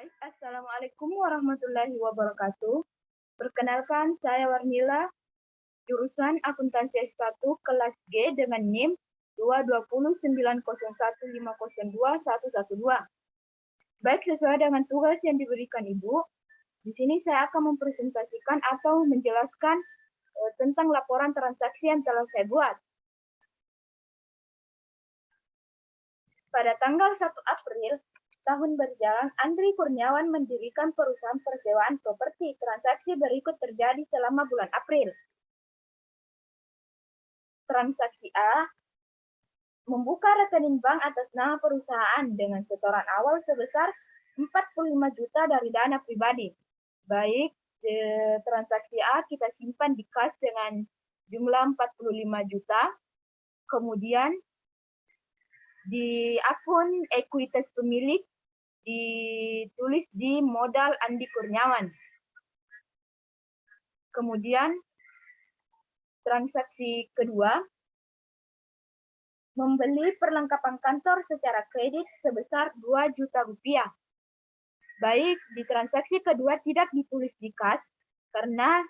Baik, Assalamualaikum warahmatullahi wabarakatuh. Perkenalkan, saya Warnila, jurusan Akuntansi S1 kelas G dengan NIM 22090150211. Baik, sesuai dengan tugas yang diberikan Ibu, di sini saya akan mempresentasikan atau menjelaskan tentang laporan transaksi yang telah saya buat. Pada tanggal 1 April tahun berjalan, Andri Kurniawan mendirikan perusahaan persewaan properti. Transaksi berikut terjadi selama bulan April. Transaksi A, membuka rekening bank atas nama perusahaan dengan setoran awal sebesar 45 juta dari dana pribadi. Baik, transaksi A kita simpan di kas dengan jumlah 45 juta. Kemudian di akun ekuitas pemilik ditulis di modal Andi Kurniawan. Kemudian transaksi kedua, membeli perlengkapan kantor secara kredit sebesar 2 juta rupiah. Baik, di transaksi kedua tidak ditulis di kas karena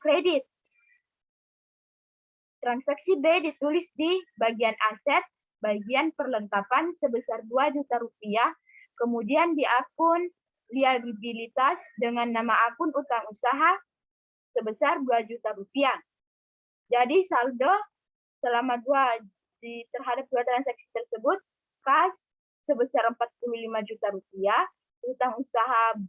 kredit. Transaksi B ditulis di bagian aset, bagian perlengkapan sebesar 2 juta rupiah. Kemudian di akun liabilitas dengan nama akun utang usaha sebesar 2 juta rupiah. Jadi saldo selama terhadap dua transaksi tersebut, kas sebesar 45 juta rupiah, utang usaha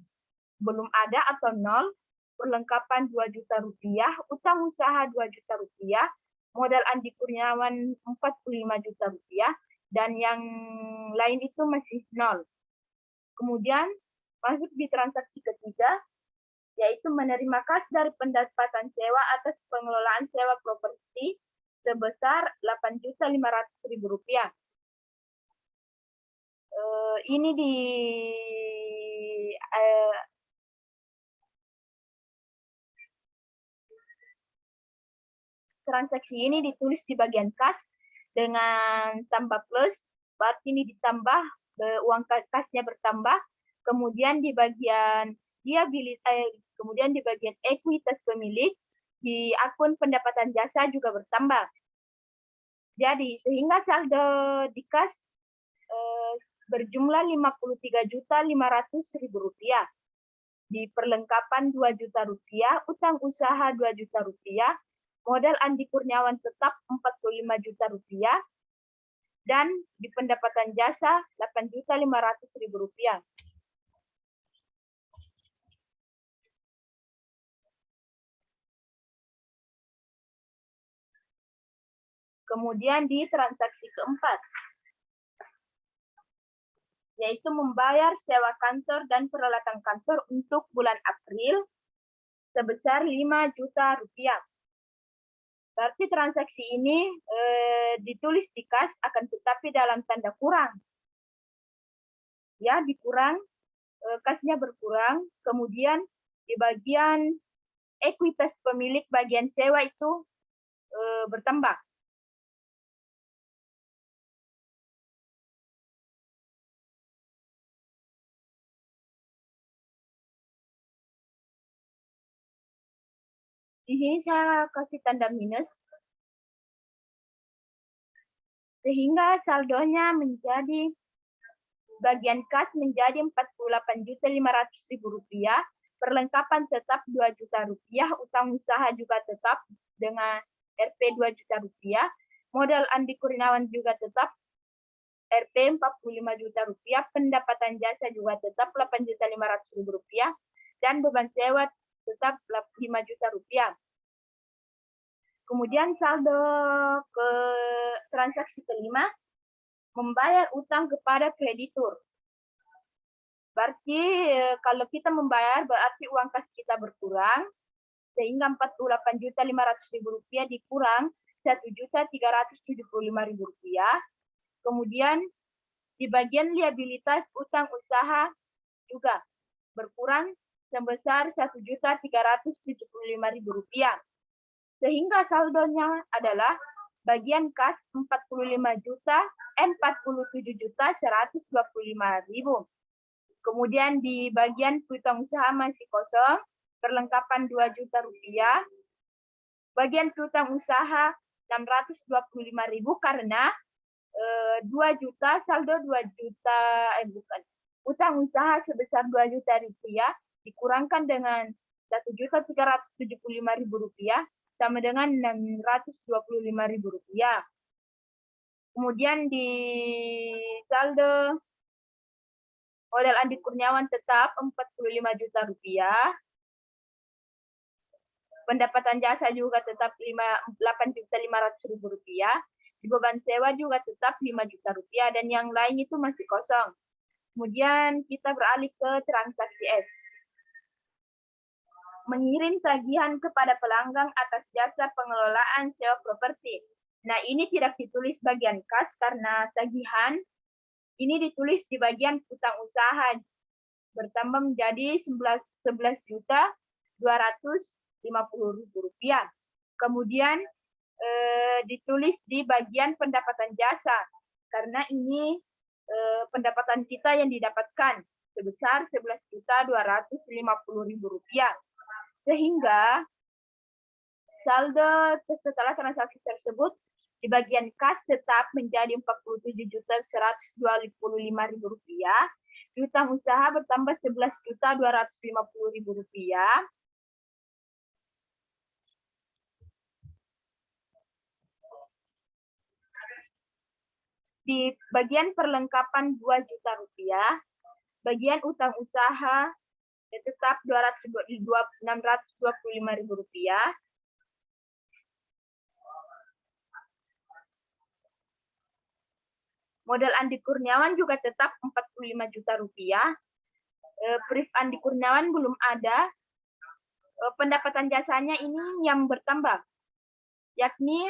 belum ada atau nol, perlengkapan 2 juta rupiah, utang usaha 2 juta rupiah, modal Andi Kurniawan 45 juta rupiah, dan yang lain itu masih nol. Kemudian masuk di transaksi ketiga, yaitu menerima kas dari pendapatan sewa atas pengelolaan sewa properti sebesar Rp8.500.000. Ini transaksi ini ditulis di bagian kas dengan tambah plus, berarti ini ditambah, uang kasnya bertambah. Kemudian di bagian kemudian di bagian ekuitas pemilik, di akun pendapatan jasa juga bertambah. Jadi sehingga saldo di kas berjumlah Rp53.500.000. Di perlengkapan 2 juta rupiah, utang usaha 2 juta rupiah, modal Andi Kurniawan tetap 45 juta rupiah, dan di pendapatan jasa Rp8.500.000. Kemudian di transaksi keempat, yaitu membayar sewa kantor dan peralatan kantor untuk bulan April sebesar 5 juta rupiah. Berarti transaksi ini ditulis di kas, akan tetapi dalam tanda kurang. Ya, dikurang, kasnya berkurang, kemudian di bagian ekuitas pemilik bagian sewa itu bertambah. Di sini saya kasih tanda minus, sehingga saldonya menjadi bagian kas menjadi Rp48.500.000, perlengkapan tetap 2 juta rupiah, utang usaha juga tetap dengan Rp 2 juta rupiah, modal Andi Kurniawan juga tetap Rp 45 juta rupiah, pendapatan jasa juga tetap Rp8.500.000, dan beban sewa tetap 5 juta rupiah. Kemudian saldo ke transaksi kelima, membayar utang kepada kreditur. Berarti kalau kita membayar berarti uang kas kita berkurang, sehingga Rp48.500.000 dikurang Rp1.375.000. Kemudian di bagian liabilitas utang usaha juga berkurang sebesar Rp1.375.000. Sehingga saldonya adalah bagian kas Rp47.125.000. Kemudian di bagian piutang usaha masih kosong, perlengkapan 2 juta rupiah. Bagian piutang usaha 625.000 karena 2 juta, saldo 2 juta, utang usaha sebesar 2 juta rupiah dikurangkan dengan 1.375.000 rupiah sama dengan 625.000 rupiah. Kemudian di saldo modal Andi Kurniawan tetap 45 juta rupiah. Pendapatan jasa juga tetap 8.500.000 rupiah. Di beban sewa juga tetap 5 juta rupiah dan yang lain itu masih kosong. Kemudian kita beralih ke transaksi S. Mengirim tagihan kepada pelanggan atas jasa pengelolaan sewa properti. Nah, ini tidak ditulis bagian kas karena tagihan ini ditulis di bagian utang usaha bertambah menjadi 11.250.000 rupiah. Kemudian ditulis di bagian pendapatan jasa karena ini pendapatan kita yang didapatkan sebesar 11.250.000 rupiah. Sehingga saldo setelah transaksi tersebut di bagian kas tetap menjadi 47.125.000 rupiah. Piutang usaha bertambah 11.250.000 rupiah. Di bagian perlengkapan 2 juta rupiah, bagian utang usaha tetap 625.000 rupiah. Modal Andi Kurniawan juga tetap 45 juta rupiah. Brief Andi Kurniawan belum ada. Pendapatan jasanya ini yang bertambah, yakni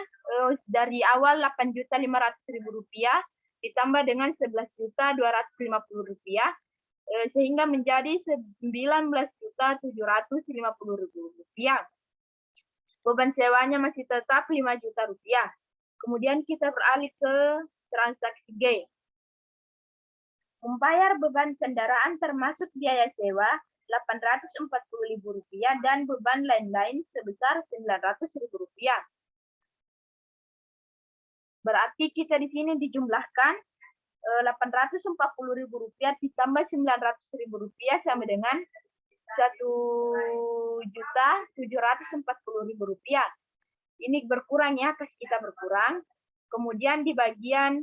dari awal 8.500.000 rupiah ditambah dengan 11.250.000 rupiah, sehingga menjadi 19.750.000 rupiah. Beban sewanya masih tetap 5 juta rupiah. Kemudian kita beralih ke transaksi G. Membayar beban kendaraan termasuk biaya sewa 840.000 rupiah dan beban lain-lain sebesar 900.000 rupiah. Berarti kita di sini dijumlahkan 840.000 rupiah ditambah 900.000 rupiah sama dengan 1.740.000 rupiah. Ini berkurang ya, kas kita berkurang. Kemudian di bagian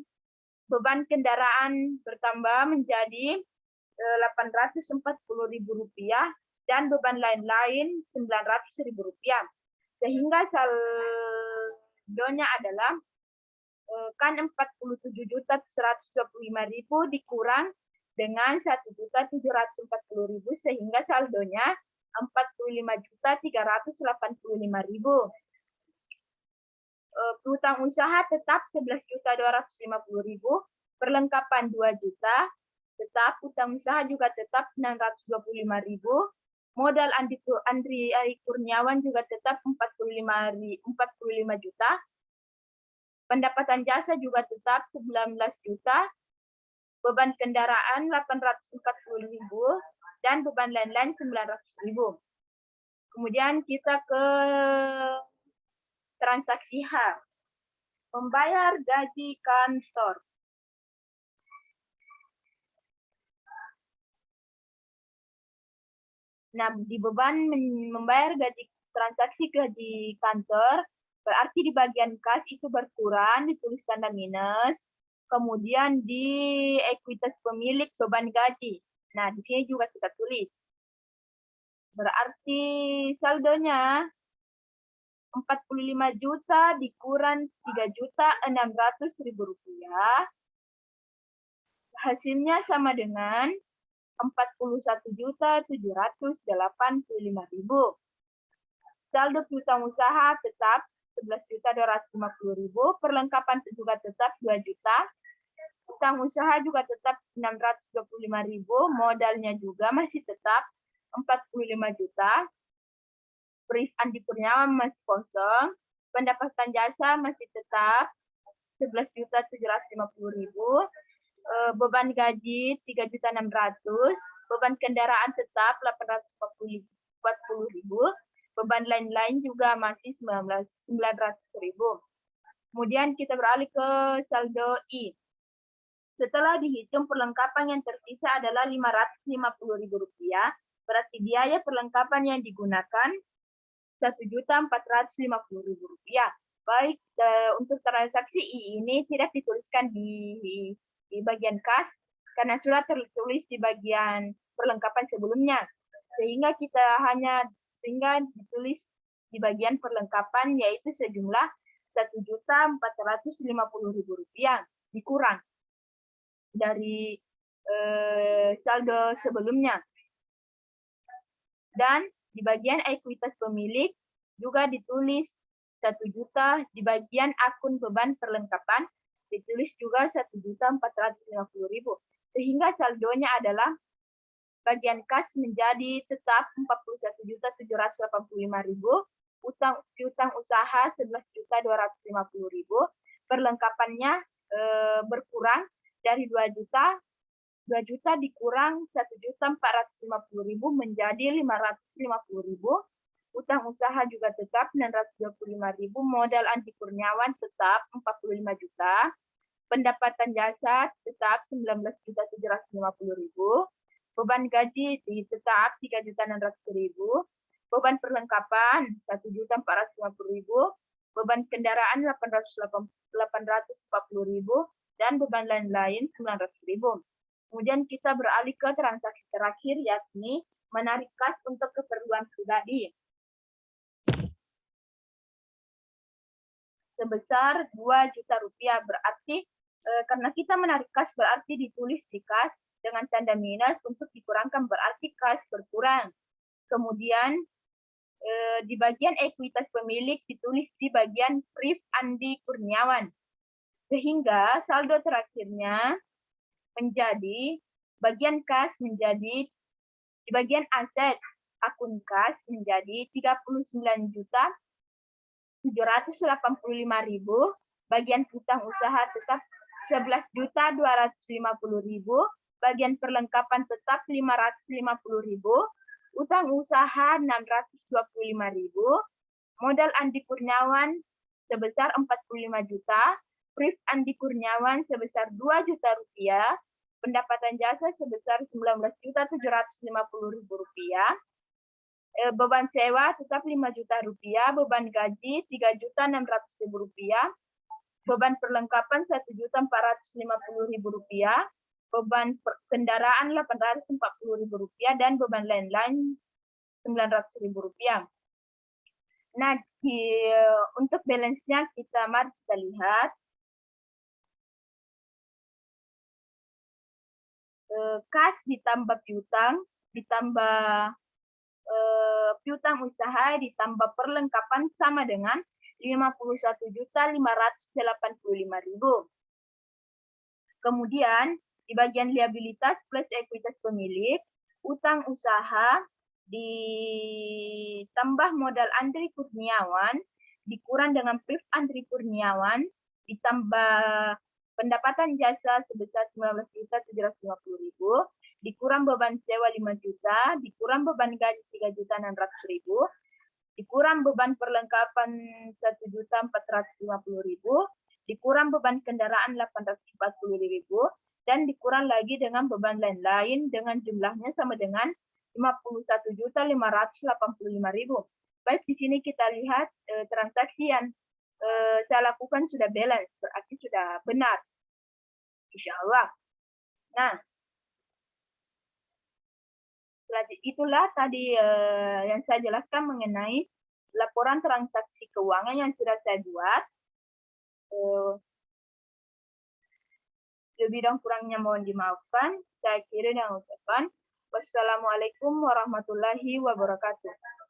beban kendaraan bertambah menjadi 840.000 rupiah dan beban lain-lain 900.000 rupiah. Sehingga saldonya adalah kan 47.125.000 dikurang dengan 1.740.000 sehingga saldonya 45.385.000. Piutang usaha tetap 11.250.000, perlengkapan 2 juta, tetap utang usaha juga tetap 625.000, modal Andi Kurniawan juga tetap 45 juta, pendapatan jasa juga tetap 19 juta, beban kendaraan 840.000 dan beban lain-lain 900.000. Kemudian kita ke transaksi H. Membayar gaji kantor. Nah, di beban membayar transaksi gaji kantor, berarti di bagian kas itu berkurang, ditulis tanda minus. Kemudian di ekuitas pemilik beban gaji. Nah, di sini juga kita tulis. Berarti saldonya 45 juta dikurang 3.600.000 rupiah. Hasilnya sama dengan 41.785.000. Saldo piutang usaha tetap 11.250.000, perlengkapan juga tetap 2 juta. Utang usaha juga tetap 625.000, modalnya juga masih tetap 45 juta. Brief Andi Kurniawan masih kosong, pendapatan jasa masih tetap 11.750.000, beban gaji 3.600.000, beban kendaraan tetap 840.000, beban lain-lain juga masih 900.000. Kemudian kita beralih ke saldo I. Setelah dihitung perlengkapan yang tersisa adalah Rp550.000, berarti biaya perlengkapan yang digunakan Rp1.450.000. Baik, untuk transaksi I ini tidak dituliskan di bagian kas karena sudah tertulis di bagian perlengkapan sebelumnya, sehingga ditulis di bagian perlengkapan yaitu sejumlah Rp1.450.000 dikurang dari saldo sebelumnya. Dan di bagian ekuitas pemilik juga ditulis 1 juta, di bagian akun beban perlengkapan ditulis juga Rp1.450.000, sehingga saldonya adalah bagian kas menjadi tetap Rp41.785.000, piutang usaha Rp11.250.000, perlengkapannya berkurang dari 2 juta dikurang Rp1.450.000 menjadi Rp550.000, utang usaha juga tetap Rp625.000, modal Andi Kurniawan tetap Rp45 juta, pendapatan jasa tetap Rp19.750.000, beban gaji tetap Rp3.600.000, beban perlengkapan Rp1.450.000, beban kendaraan Rp840.000, dan beban lain-lain Rp900.000. Kemudian kita beralih ke transaksi terakhir, yakni menarik kas untuk keperluan pribadi sebesar Rp2 juta. Berarti karena kita menarik kas berarti ditulis di kas dengan tanda minus, untuk dikurangkan berarti kas berkurang. Kemudian di bagian ekuitas pemilik ditulis di bagian Priv Andi Kurniawan, sehingga saldo terakhirnya menjadi bagian kas menjadi di bagian aset akun kas menjadi Rp39.785.000, bagian utang usaha tetap Rp11.250.000, bagian perlengkapan tetap Rp550.000, utang usaha Rp625.000, modal Andi Kurniawan sebesar Rp45 juta, Priv Andi Kurniawan sebesar Rp2 juta, pendapatan jasa sebesar Rp19.750.000, beban sewa tetap Rp5 juta, beban gaji Rp3.600.000, beban perlengkapan Rp1.450.000, beban kendaraan Rp840.000, dan beban lain-lain Rp900.000. Nah, untuk balance-nya mari kita lihat. Kas ditambah piutang, ditambah piutang usaha, ditambah perlengkapan sama dengan Rp51.585.000. Kemudian di bagian liabilitas plus ekuitas pemilik, utang usaha ditambah modal Andri Kurniawan dikurang dengan Priv Andri Kurniawan ditambah pendapatan jasa sebesar Rp19.750.000, dikurang beban sewa Rp5 juta, dikurang beban gaji Rp3.600.000, dikurang beban perlengkapan Rp1.450.000, dikurang beban kendaraan Rp840.000, dan dikurang lagi dengan beban lain-lain dengan jumlahnya sama dengan Rp51.585.000. Baik, di sini kita lihat transaksi yang saya lakukan sudah balance, berarti sudah benar, insya Allah. Nah, itulah tadi yang saya jelaskan mengenai laporan transaksi keuangan yang sudah saya buat. Lebih dan kurangnya mohon dimaafkan. Saya akhiri dengan ucapan wassalamualaikum warahmatullahi wabarakatuh.